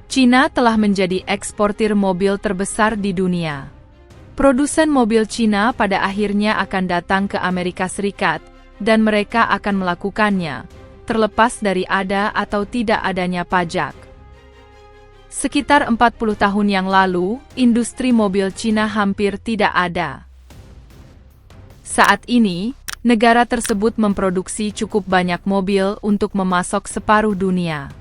China telah menjadi eksportir mobil terbesar di dunia. Produsen mobil China pada akhirnya akan datang ke Amerika Serikat, dan mereka akan melakukannya, terlepas dari ada atau tidak adanya pajak. Sekitar 40 tahun yang lalu, industri mobil China hampir tidak ada. Saat ini, negara tersebut memproduksi cukup banyak mobil untuk memasok separuh dunia.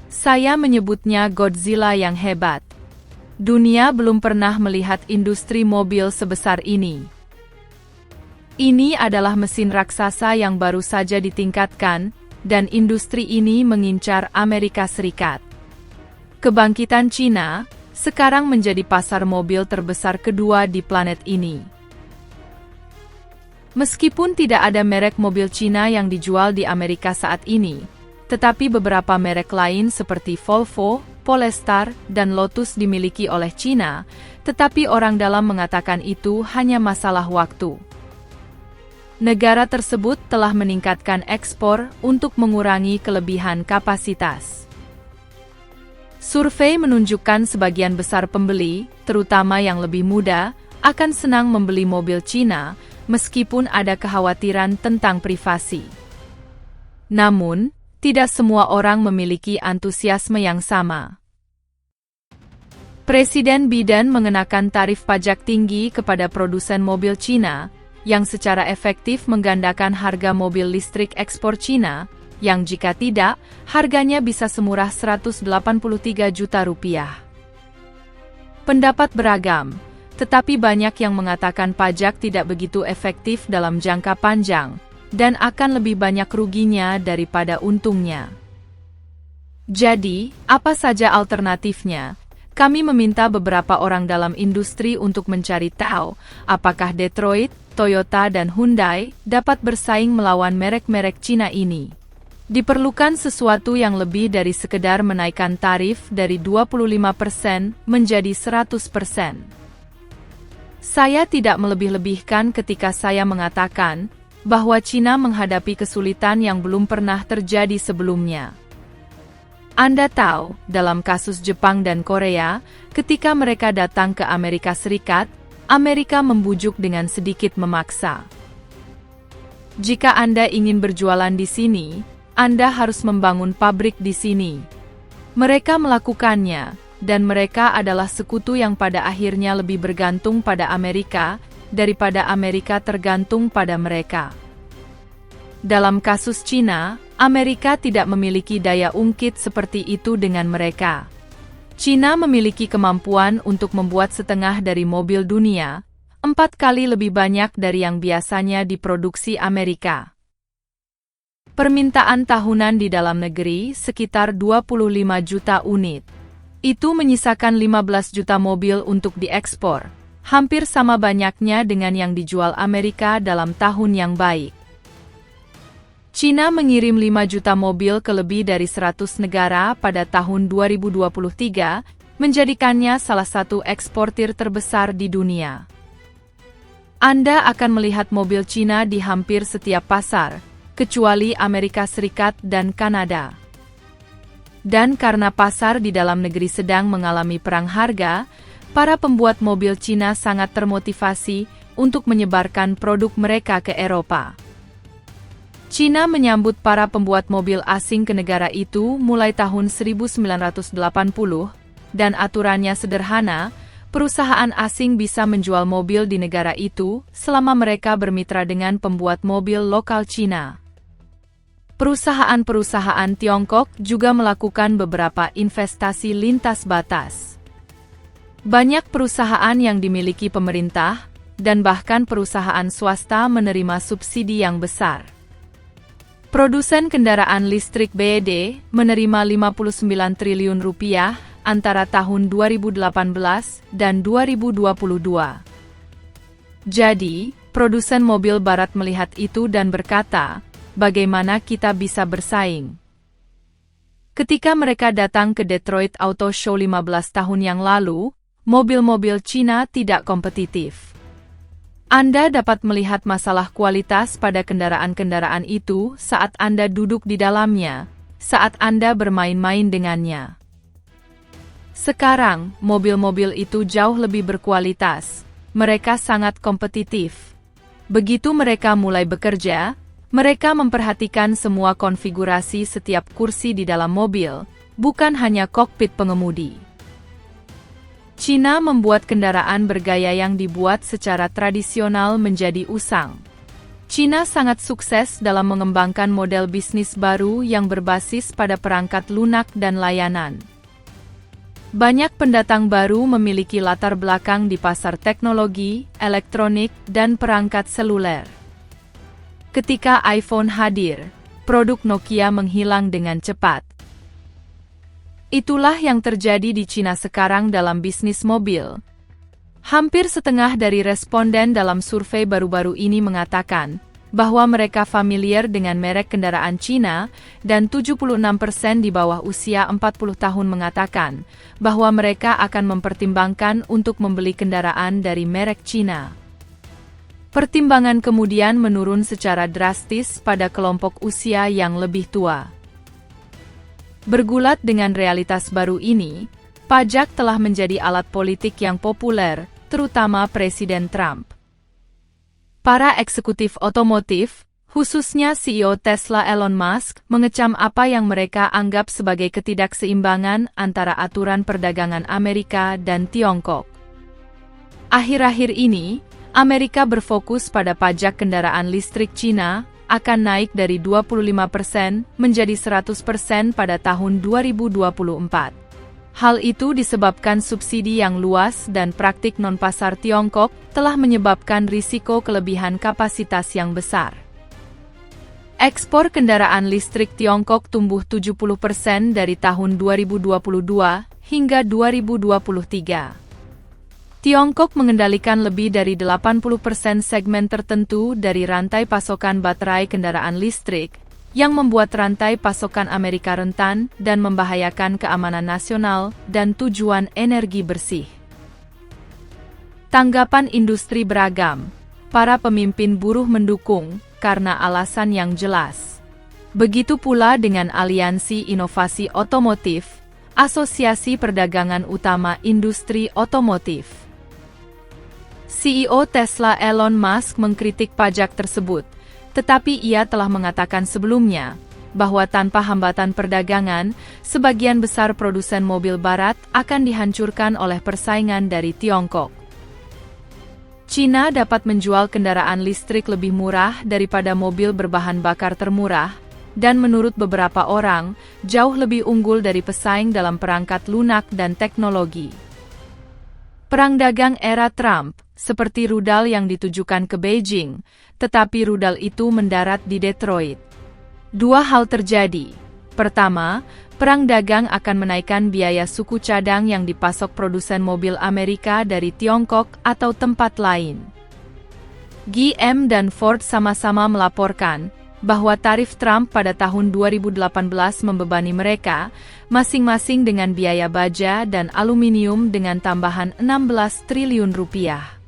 Saya menyebutnya Godzilla yang hebat. Dunia belum pernah melihat industri mobil sebesar ini. Ini adalah mesin raksasa yang baru saja ditingkatkan, dan industri ini mengincar Amerika Serikat. Kebangkitan China sekarang menjadi pasar mobil terbesar kedua di planet ini. Meskipun tidak ada merek mobil China yang dijual di Amerika saat ini, tetapi beberapa merek lain seperti Volvo, Polestar, dan Lotus dimiliki oleh China, tetapi orang dalam mengatakan itu hanya masalah waktu. Negara tersebut telah meningkatkan ekspor untuk mengurangi kelebihan kapasitas. Survei menunjukkan sebagian besar pembeli, terutama yang lebih muda, akan senang membeli mobil China, meskipun ada kekhawatiran tentang privasi. Namun, tidak semua orang memiliki antusiasme yang sama. Presiden Biden mengenakan tarif pajak tinggi kepada produsen mobil China, yang secara efektif menggandakan harga mobil listrik ekspor China, yang jika tidak, harganya bisa semurah 183 juta rupiah. Pendapat beragam, tetapi banyak yang mengatakan pajak tidak begitu efektif dalam jangka panjang, dan akan lebih banyak ruginya daripada untungnya. Jadi, apa saja alternatifnya? Kami meminta beberapa orang dalam industri untuk mencari tahu, apakah Detroit, Toyota dan Hyundai dapat bersaing melawan merek-merek Cina ini. Diperlukan sesuatu yang lebih dari sekedar menaikkan tarif dari 25% menjadi 100%. Saya tidak melebih-lebihkan ketika saya mengatakan bahwa China menghadapi kesulitan yang belum pernah terjadi sebelumnya. Anda tahu, dalam kasus Jepang dan Korea, ketika mereka datang ke Amerika Serikat, Amerika membujuk dengan sedikit memaksa. Jika Anda ingin berjualan di sini, Anda harus membangun pabrik di sini. Mereka melakukannya, dan mereka adalah sekutu yang pada akhirnya lebih bergantung pada Amerika, daripada Amerika tergantung pada mereka. Dalam kasus China, Amerika tidak memiliki daya ungkit seperti itu dengan mereka. China memiliki kemampuan untuk membuat setengah dari mobil dunia, 4 kali lebih banyak dari yang biasanya diproduksi Amerika. Permintaan tahunan di dalam negeri sekitar 25 juta unit. Itu menyisakan 15 juta mobil untuk diekspor. Hampir sama banyaknya dengan yang dijual Amerika dalam tahun yang baik. China mengirim 5 juta mobil ke lebih dari 100 negara pada tahun 2023, menjadikannya salah satu eksportir terbesar di dunia. Anda akan melihat mobil China di hampir setiap pasar, kecuali Amerika Serikat dan Kanada. Dan karena pasar di dalam negeri sedang mengalami perang harga, para pembuat mobil China sangat termotivasi untuk menyebarkan produk mereka ke Eropa. China menyambut para pembuat mobil asing ke negara itu mulai tahun 1980, dan aturannya sederhana, perusahaan asing bisa menjual mobil di negara itu selama mereka bermitra dengan pembuat mobil lokal China. Perusahaan-perusahaan Tiongkok juga melakukan beberapa investasi lintas batas. Banyak perusahaan yang dimiliki pemerintah, dan bahkan perusahaan swasta menerima subsidi yang besar. Produsen kendaraan listrik BYD menerima 59 triliun rupiah antara tahun 2018 dan 2022. Jadi, produsen mobil barat melihat itu dan berkata, bagaimana kita bisa bersaing? Ketika mereka datang ke Detroit Auto Show 15 tahun yang lalu, mobil-mobil China tidak kompetitif. Anda dapat melihat masalah kualitas pada kendaraan-kendaraan itu saat Anda duduk di dalamnya, saat Anda bermain-main dengannya. Sekarang, mobil-mobil itu jauh lebih berkualitas. Mereka sangat kompetitif. Begitu mereka mulai bekerja, mereka memperhatikan semua konfigurasi setiap kursi di dalam mobil, bukan hanya kokpit pengemudi. Cina membuat kendaraan bergaya yang dibuat secara tradisional menjadi usang. Cina sangat sukses dalam mengembangkan model bisnis baru yang berbasis pada perangkat lunak dan layanan. Banyak pendatang baru memiliki latar belakang di pasar teknologi, elektronik, dan perangkat seluler. Ketika iPhone hadir, produk Nokia menghilang dengan cepat. Itulah yang terjadi di Cina sekarang dalam bisnis mobil. Hampir setengah dari responden dalam survei baru-baru ini mengatakan bahwa mereka familiar dengan merek kendaraan Cina, dan 76% di bawah usia 40 tahun mengatakan bahwa mereka akan mempertimbangkan untuk membeli kendaraan dari merek Cina. Pertimbangan kemudian menurun secara drastis pada kelompok usia yang lebih tua. Bergulat dengan realitas baru ini, pajak telah menjadi alat politik yang populer, terutama Presiden Trump. Para eksekutif otomotif, khususnya CEO Tesla Elon Musk, mengecam apa yang mereka anggap sebagai ketidakseimbangan antara aturan perdagangan Amerika dan Tiongkok. Akhir-akhir ini, Amerika berfokus pada pajak kendaraan listrik Cina akan naik dari 25% menjadi 100% pada tahun 2024. Hal itu disebabkan subsidi yang luas dan praktik non-pasar Tiongkok telah menyebabkan risiko kelebihan kapasitas yang besar. Ekspor kendaraan listrik Tiongkok tumbuh 70% dari tahun 2022 hingga 2023. Tiongkok mengendalikan lebih dari 80% segmen tertentu dari rantai pasokan baterai kendaraan listrik, yang membuat rantai pasokan Amerika rentan dan membahayakan keamanan nasional dan tujuan energi bersih. Tanggapan industri beragam. Para pemimpin buruh mendukung karena alasan yang jelas. Begitu pula dengan Aliansi Inovasi Otomotif, Asosiasi Perdagangan Utama Industri Otomotif. CEO Tesla Elon Musk mengkritik pajak tersebut, tetapi ia telah mengatakan sebelumnya bahwa tanpa hambatan perdagangan, sebagian besar produsen mobil barat akan dihancurkan oleh persaingan dari Tiongkok. Cina dapat menjual kendaraan listrik lebih murah daripada mobil berbahan bakar termurah, dan menurut beberapa orang, jauh lebih unggul dari pesaing dalam perangkat lunak dan teknologi. Perang dagang era Trump, seperti rudal yang ditujukan ke Beijing, tetapi rudal itu mendarat di Detroit. Dua hal terjadi. Pertama, perang dagang akan menaikkan biaya suku cadang yang dipasok produsen mobil Amerika dari Tiongkok atau tempat lain. GM dan Ford sama-sama melaporkan bahwa tarif Trump pada tahun 2018 membebani mereka, masing-masing dengan biaya baja dan aluminium dengan tambahan 16 triliun rupiah.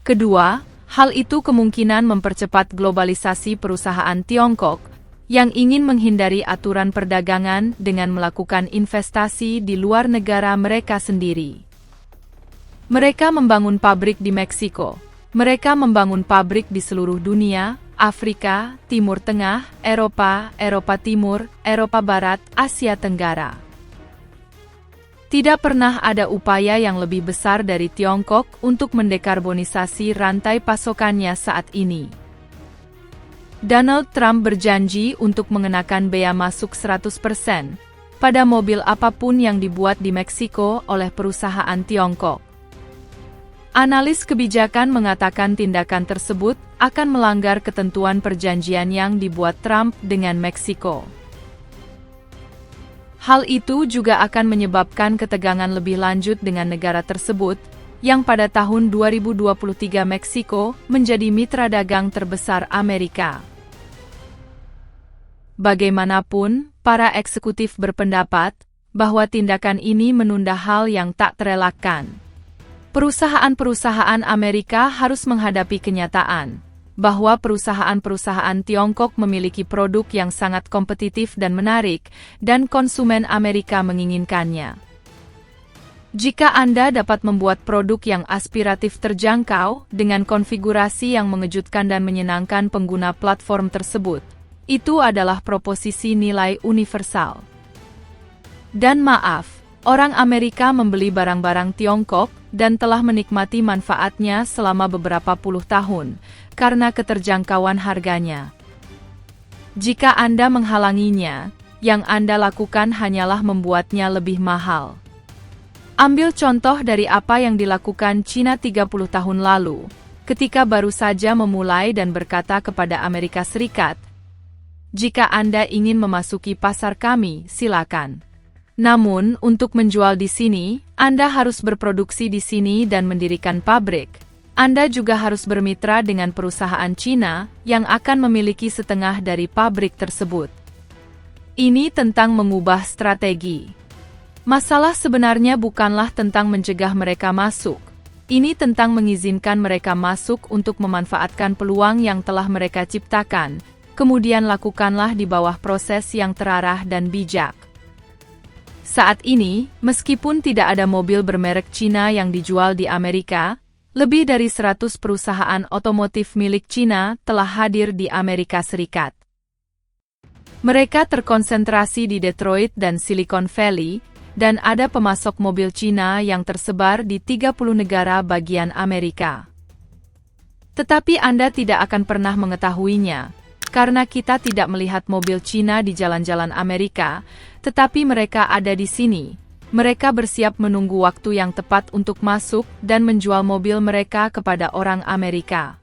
Kedua, hal itu kemungkinan mempercepat globalisasi perusahaan Tiongkok yang ingin menghindari aturan perdagangan dengan melakukan investasi di luar negara mereka sendiri. Mereka membangun pabrik di Meksiko. Mereka membangun pabrik di seluruh dunia, Afrika, Timur Tengah, Eropa, Eropa Timur, Eropa Barat, Asia Tenggara. Tidak pernah ada upaya yang lebih besar dari Tiongkok untuk mendekarbonisasi rantai pasokannya saat ini. Donald Trump berjanji untuk mengenakan bea masuk 100% pada mobil apapun yang dibuat di Meksiko oleh perusahaan Tiongkok. Analis kebijakan mengatakan tindakan tersebut akan melanggar ketentuan perjanjian yang dibuat Trump dengan Meksiko. Hal itu juga akan menyebabkan ketegangan lebih lanjut dengan negara tersebut, yang pada tahun 2023 Meksiko menjadi mitra dagang terbesar Amerika. Bagaimanapun, para eksekutif berpendapat bahwa tindakan ini menunda hal yang tak terelakkan. Perusahaan-perusahaan Amerika harus menghadapi kenyataan bahwa perusahaan-perusahaan Tiongkok memiliki produk yang sangat kompetitif dan menarik, dan konsumen Amerika menginginkannya. Jika Anda dapat membuat produk yang aspiratif terjangkau dengan konfigurasi yang mengejutkan dan menyenangkan pengguna platform tersebut, itu adalah proposisi nilai universal. Dan maaf, orang Amerika membeli barang-barang Tiongkok dan telah menikmati manfaatnya selama beberapa puluh tahun karena keterjangkauan harganya. Jika Anda menghalanginya, yang Anda lakukan hanyalah membuatnya lebih mahal. Ambil contoh dari apa yang dilakukan Cina 30 tahun lalu, ketika baru saja memulai dan berkata kepada Amerika Serikat, "Jika Anda ingin memasuki pasar kami, silakan. Namun, untuk menjual di sini, Anda harus berproduksi di sini dan mendirikan pabrik. Anda juga harus bermitra dengan perusahaan Cina yang akan memiliki setengah dari pabrik tersebut." Ini tentang mengubah strategi. Masalah sebenarnya bukanlah tentang mencegah mereka masuk. Ini tentang mengizinkan mereka masuk untuk memanfaatkan peluang yang telah mereka ciptakan, kemudian lakukanlah di bawah proses yang terarah dan bijak. Saat ini, meskipun tidak ada mobil bermerek Cina yang dijual di Amerika, lebih dari 100 perusahaan otomotif milik Cina telah hadir di Amerika Serikat. Mereka terkonsentrasi di Detroit dan Silicon Valley, dan ada pemasok mobil Cina yang tersebar di 30 negara bagian Amerika. Tetapi Anda tidak akan pernah mengetahuinya, karena kita tidak melihat mobil Cina di jalan-jalan Amerika, tetapi mereka ada di sini. Mereka bersiap menunggu waktu yang tepat untuk masuk dan menjual mobil mereka kepada orang Amerika.